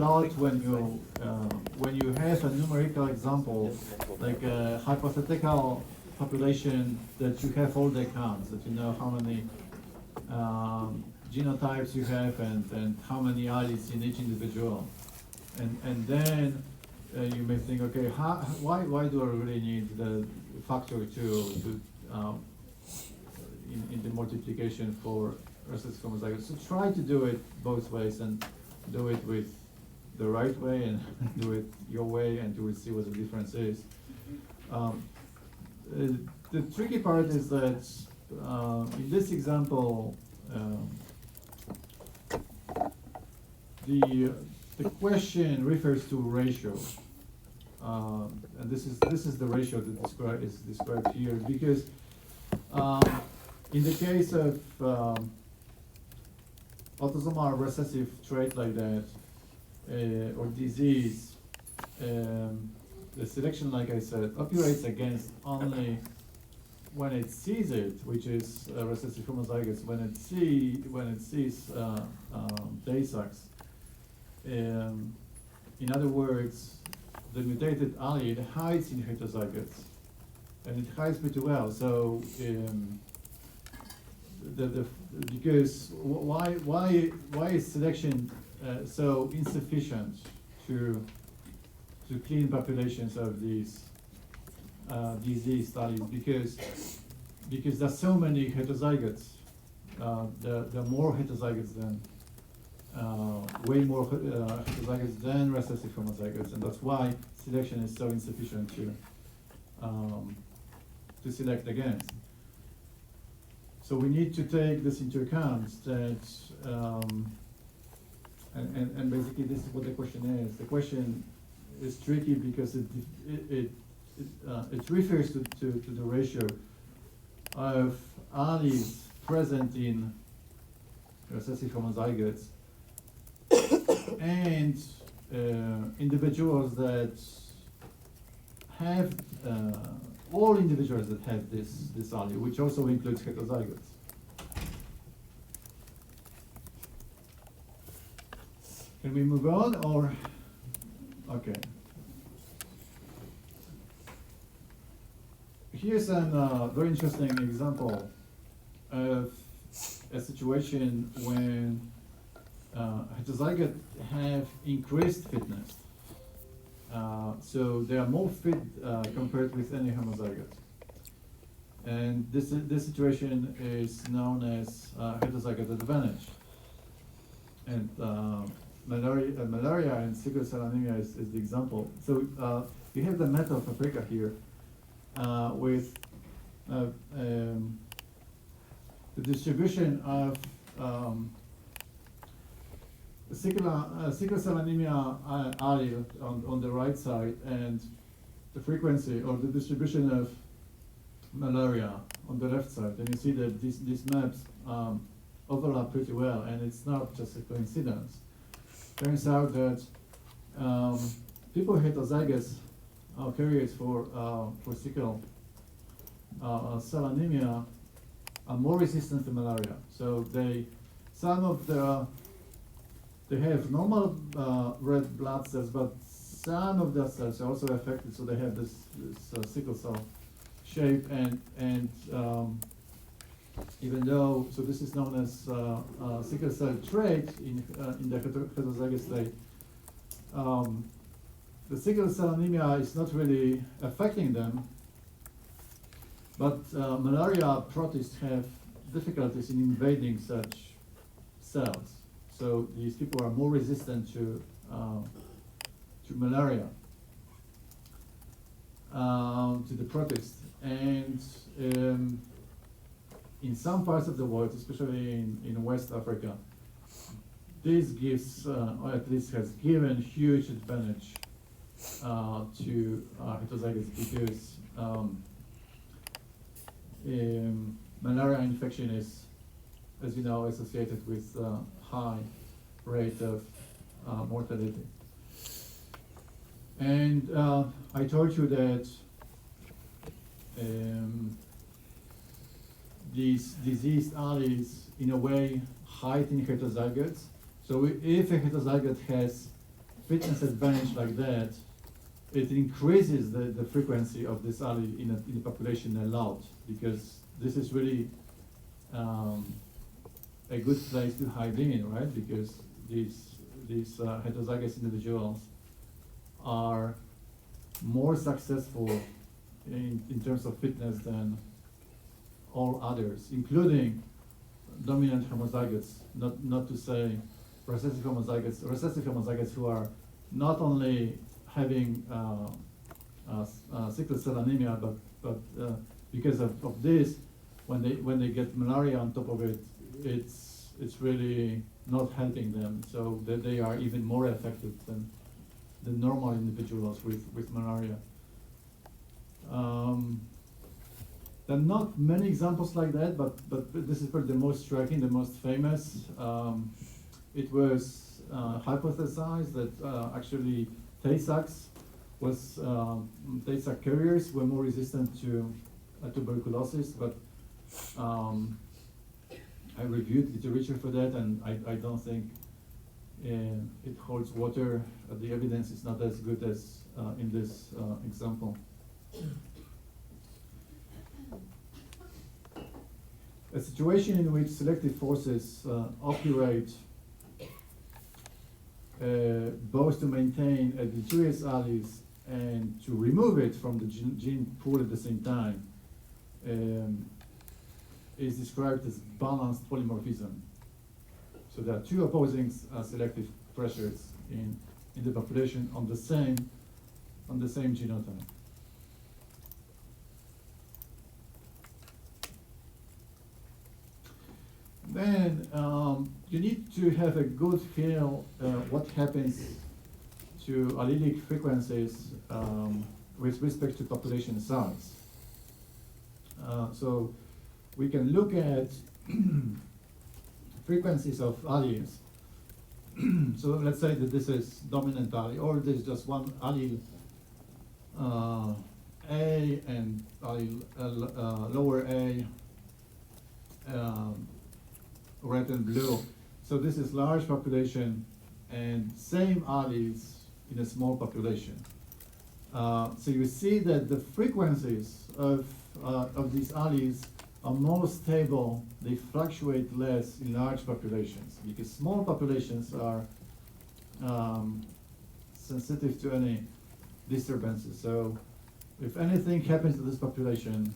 lot when you have a numerical example, like a hypothetical population that you have all the counts, that you know how many genotypes you have and how many alleles in each individual. And then you may think, okay, why do I really need the factor 2 in the multiplication for recessive homozygotes? So try to do it both ways and do it with the right way and do it your way, and you will see what the difference is. The tricky part is that in this example, the question refers to ratio, and this is the ratio that is described here, because in the case of autosomal recessive trait like that, or disease, the selection, like I said, operates against only when it sees it, which is recessive homozygous, when it sees Tay-Sachs. In other words, the mutated allele hides in heterozygotes, and it hides pretty well. So because why is selection so insufficient to clean populations of these diseased alleles? Because there's so many heterozygotes. There are more heterozygotes than way more heterozygotes than recessive homozygotes, and that's why selection is so insufficient to select against. So we need to take this into account, that and basically this is what the question is. The question is tricky because it refers to the ratio of alleles present in recessive homozygotes and individuals that have all individuals that have this allele, which also includes heterozygotes. Can we move on, or okay? Here's a very interesting example of a situation when heterozygotes have increased fitness. So they are more fit compared with any homozygote. And this situation is known as heterozygote advantage. And malaria and sickle cell anemia is the example. So you have the map of Africa here with the distribution of sickle cell anemia allele on the right side, and the frequency or the distribution of malaria on the left side. And you see that these maps overlap pretty well, and it's not just a coincidence. Turns out that people heterozygous carriers for sickle cell anemia are more resistant to malaria. So they have normal red blood cells, but some of their cells are also affected, so they have this sickle cell shape, and even though, so this is known as sickle cell trait in the heterozygous state, the sickle cell anemia is not really affecting them, but malaria protists have difficulties in invading such cells. So these people are more resistant to malaria, to the protist. And in some parts of the world, especially in West Africa, this gives, or at least has given, huge advantage to heterozygotes, because malaria infection is, as you know, associated with high rate of mortality. And I told you that these diseased alleles, in a way, hide in heterozygotes. So if a heterozygote has fitness advantage like that, it increases the frequency of this allele in the population a lot, because this is really a good place to hide in, right? Because these heterozygous individuals are more successful in terms of fitness than all others, including dominant homozygotes, not to say recessive homozygotes who are not only having sickle cell anemia, but because of this, when they get malaria on top of it, it's really not helping them. So that they are even more affected than the normal individuals with malaria. There are not many examples like that, but this is probably the most striking, the most famous. It was hypothesized that actually Tay-Sachs Tay-Sachs carriers were more resistant to tuberculosis, but I reviewed literature for that, and I don't think it holds water. The evidence is not as good as in this example. A situation in which selective forces operate both to maintain a deleterious allele and to remove it from the gene pool at the same time is described as balanced polymorphism. So there are two opposing selective pressures in the population on the same genotype. Then you need to have a good feel what happens to allelic frequencies with respect to population size. So we can look at frequencies of alleles. So let's say that this is dominant allele, or there's just one allele A and allele lower A, red and blue. So this is large population and same alleles in a small population. So you see that the frequencies of these alleles are more stable, they fluctuate less in large populations, because small populations are sensitive to any disturbances. So if anything happens to this population,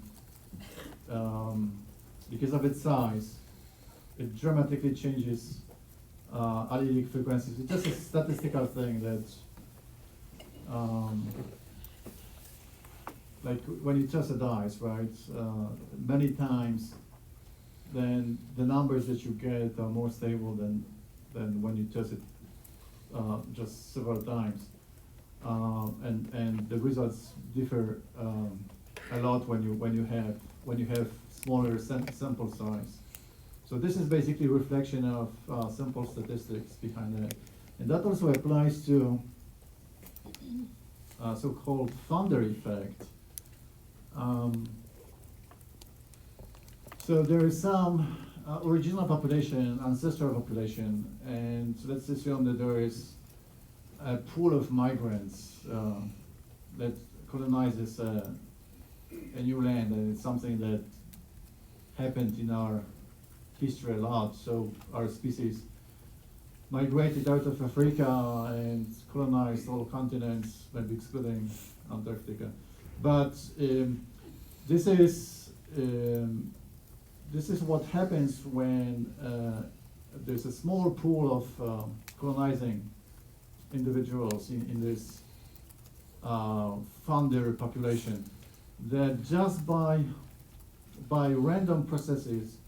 because of its size, it dramatically changes allelic frequencies. It's just a statistical thing that like when you toss a dice, right? Many times, then the numbers that you get are more stable than when you toss it just several times, and the results differ a lot when you have smaller sample size. So this is basically a reflection of sample statistics behind that, and that also applies to so-called founder effect. So there is some original population, ancestral population, and let's assume that there is a pool of migrants that colonizes a new land, and it's something that happened in our history a lot. So our species migrated out of Africa and colonized all continents, maybe excluding Antarctica. But this is what happens when there's a small pool of colonizing individuals in this founder population, that just by random processes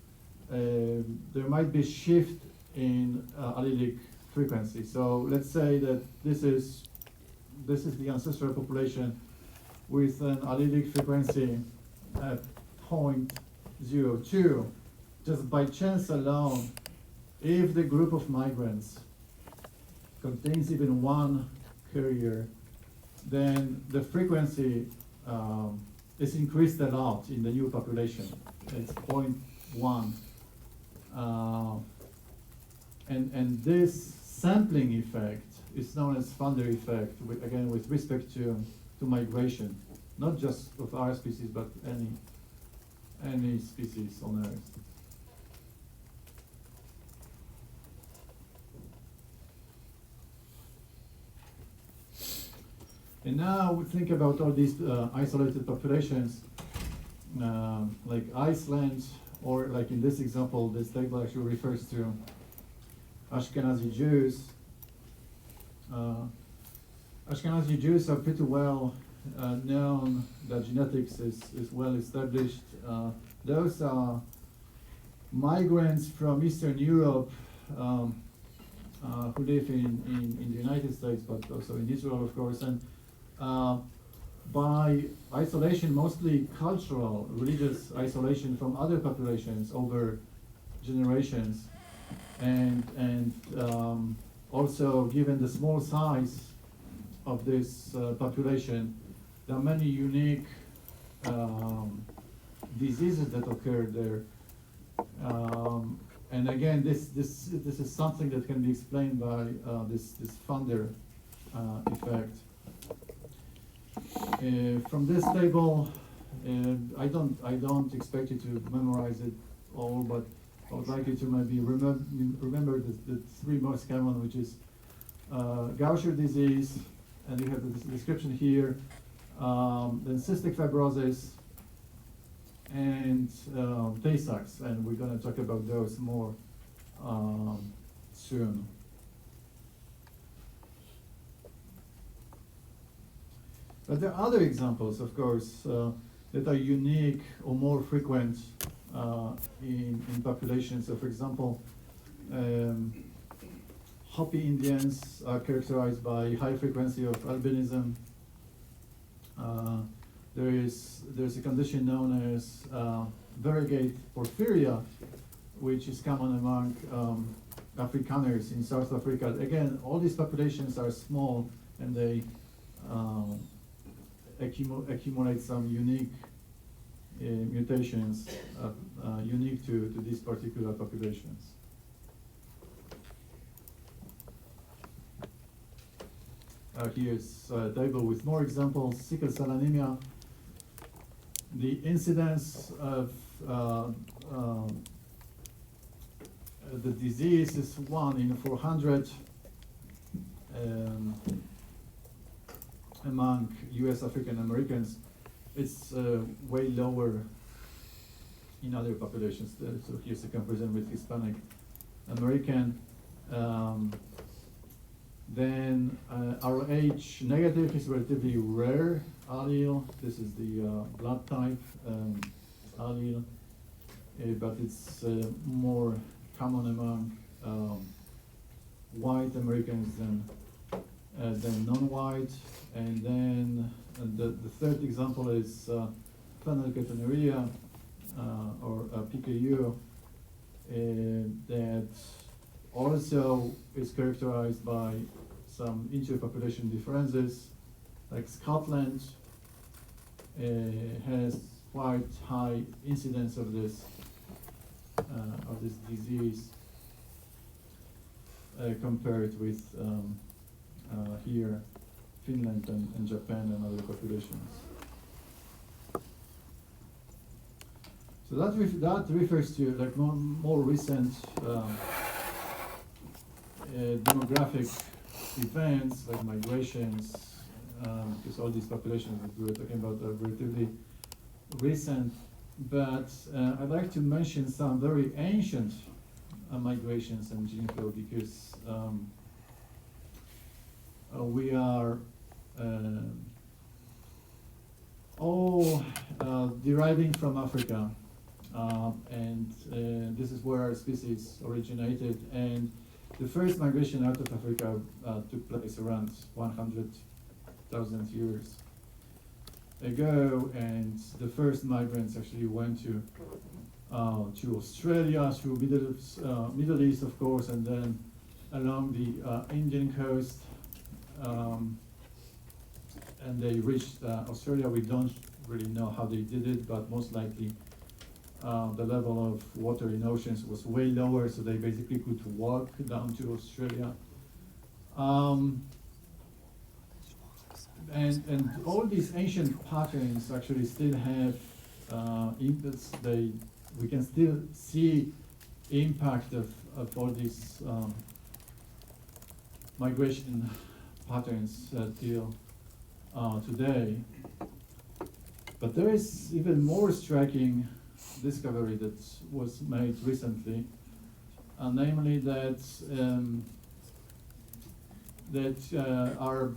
there might be a shift in allelic frequency. So let's say that this is the ancestral population with an allelic frequency at 0.02. Just by chance alone, if the group of migrants contains even one carrier, then the frequency is increased a lot in the new population. It's 0.1. And this sampling effect is known as Funder effect, again with respect to migration, not just of our species, but any species on Earth. And now we think about all these isolated populations, like Iceland, or like in this example, this table actually refers to Ashkenazi Jews. Ashkenazi Jews are pretty well known, that genetics is well established. Those are migrants from Eastern Europe who live in the United States, but also in Israel, of course. And by isolation, mostly cultural, religious isolation from other populations over generations, and also given the small size of this population, there are many unique diseases that occur there. And again, this is something that can be explained by this Funder effect. From this table, I don't expect you to memorize it all, but I would like you to maybe remember the three most common, which is Gaucher disease, and you have the description here, then cystic fibrosis, and Tay-Sachs, and we're going to talk about those more soon. But there are other examples, of course, that are unique or more frequent in populations. So, for example, Hopi Indians are characterized by high frequency of albinism. There's a condition known as variegate porphyria, which is common among Afrikaners in South Africa. Again, all these populations are small, and they accumulate some unique mutations unique to these particular populations. Here's a table with more examples. Sickle cell anemia. The incidence of the disease is 1 in 400 among US African Americans. It's way lower in other populations. So here's a comparison with Hispanic American. Then Rh negative is relatively rare allele. This is the blood type allele, but it's more common among white Americans than non-white. And then the third example is phenylketonuria, or PKU, that also is characterized by some interpopulation differences. Like Scotland has quite high incidence of this disease compared with here Finland and Japan and other populations. So that refers to like more recent demographic events like migrations, because all these populations that we were talking about are relatively recent. But I'd like to mention some very ancient migrations and gene flow, because we are all deriving from Africa, and this is where our species originated. And the first migration out of Africa took place around 100,000 years ago, and the first migrants actually went to Australia through Middle East, of course, and then along the Indian coast, and they reached Australia. We don't really know how they did it, but most likely the level of water in oceans was way lower, so they basically could walk down to Australia. Um, and all these ancient patterns actually still have impacts. We can still see impact of all these migration patterns till today. But there is even more striking discovery that was made recently, namely that our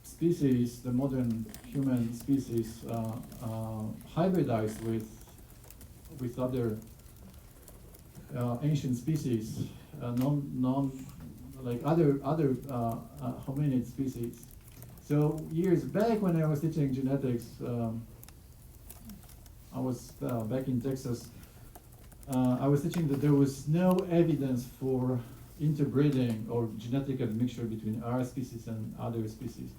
species, the modern human species, hybridized with other ancient species, like other hominid species. So years back, when I was teaching genetics, I was back in Texas. I was teaching that there was no evidence for interbreeding or genetic admixture between our species and other species.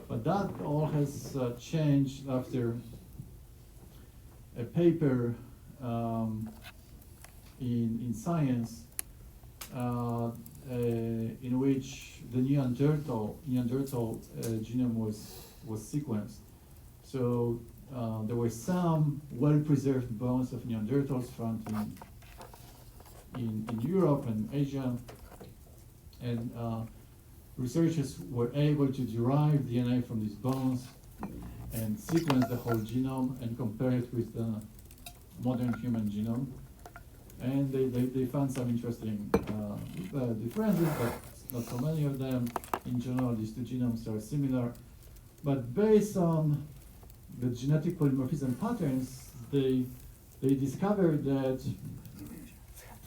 But that all has changed after a paper in Science in which the Neanderthal genome was sequenced. So there were some well-preserved bones of Neanderthals found in Europe and Asia, and researchers were able to derive DNA from these bones and sequence the whole genome and compare it with the modern human genome. And they found some interesting differences, but not so many of them. In general, these two genomes are similar. But based on the genetic polymorphism patterns, they discovered that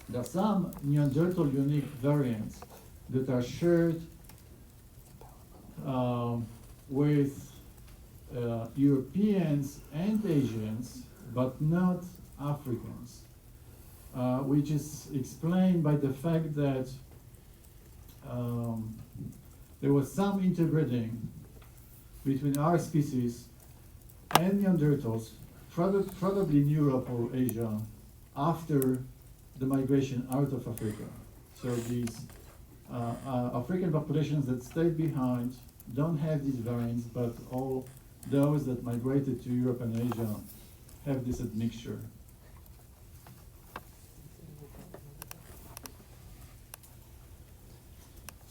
there are some Neanderthal unique variants that are shared with Europeans and Asians, but not Africans, which is explained by the fact that there was some interbreeding between our species and Neanderthals, probably in Europe or Asia, after the migration out of Africa. So these African populations that stayed behind don't have these variants, but all those that migrated to Europe and Asia have this admixture.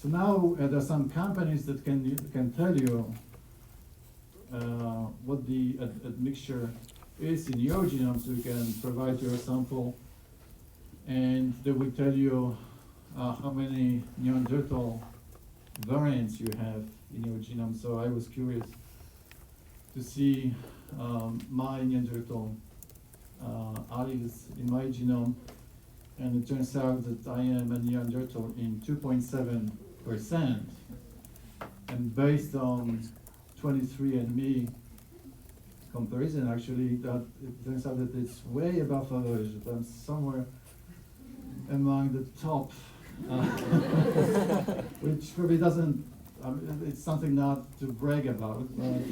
So now there are some companies that can tell you what the admixture is in your genome, so you can provide your sample, and they will tell you how many Neanderthal variants you have in your genome. So I was curious to see my Neanderthal alleles in my genome, and it turns out that I am a Neanderthal in 2.7%, and based on 23andMe comparison, actually, that it turns out that it's way above average, that I'm somewhere among the top, which probably doesn't, it's something not to brag about, but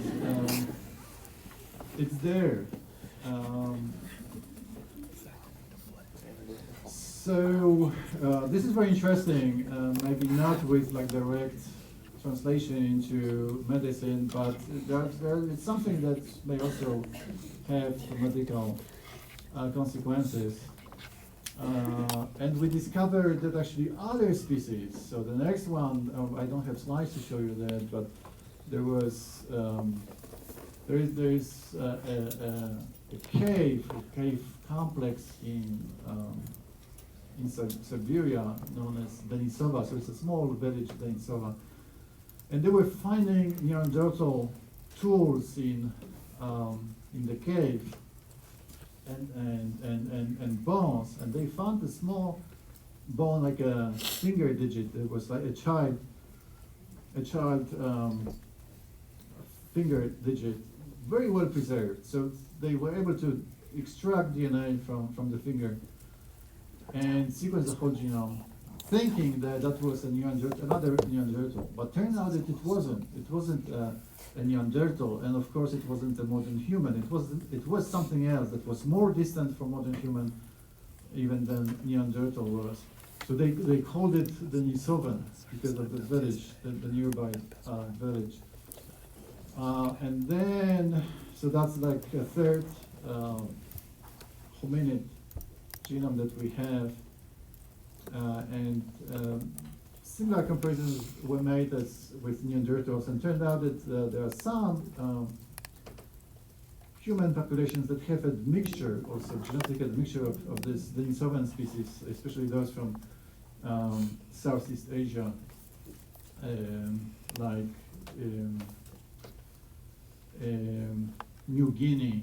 it's there. So this is very interesting, maybe not with like direct translation into medicine, but it's something that may also have medical consequences. And we discovered that actually other species, so the next one, I don't have slides to show you that, but there was, there is a cave complex in Siberia known as Denisova, so it's a small village, Denisova. And they were finding Neanderthal tools in the cave and bones, and they found a small bone like a finger digit. It was like a child finger digit, very well preserved. So they were able to extract DNA from the finger and sequence the whole genome, thinking that that was another Neanderthal. But turned out that it wasn't. It wasn't a Neanderthal, and of course it wasn't a modern human. It was something else that was more distant from modern human even than Neanderthal was. So they called it the Nisovan because of the village, the nearby village. And then, so that's like a third hominid genome that we have. Similar comparisons were made as with Neanderthals, and turned out that there are some human populations that have a mixture, also genetic admixture of this Denisovan species, especially those from Southeast Asia, like New Guinea.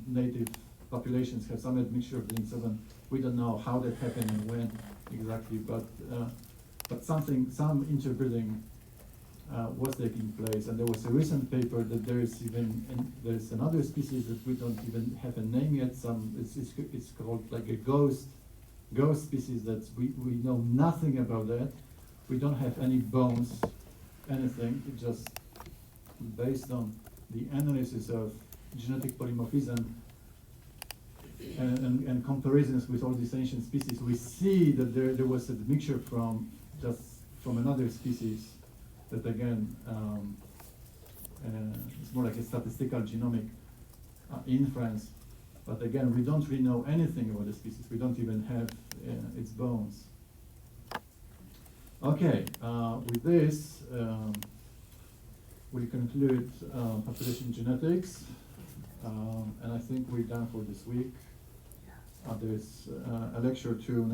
Native populations have some admixture of Denisovan. We don't know how that happened and when exactly, but some interbreeding was taking place, and there was a recent paper that there's another species that we don't even have a name yet. It's called like a ghost species that we know nothing about that. We don't have any bones, anything. It just based on the analysis of genetic polymorphism and comparisons with all these ancient species, we see that there was a mixture from another species that again it's more like a statistical genomic inference, but again we don't really know anything about the species. We don't even have its bones. Okay, with this we conclude population genetics, and I think we're done for this week. There's a lecture too.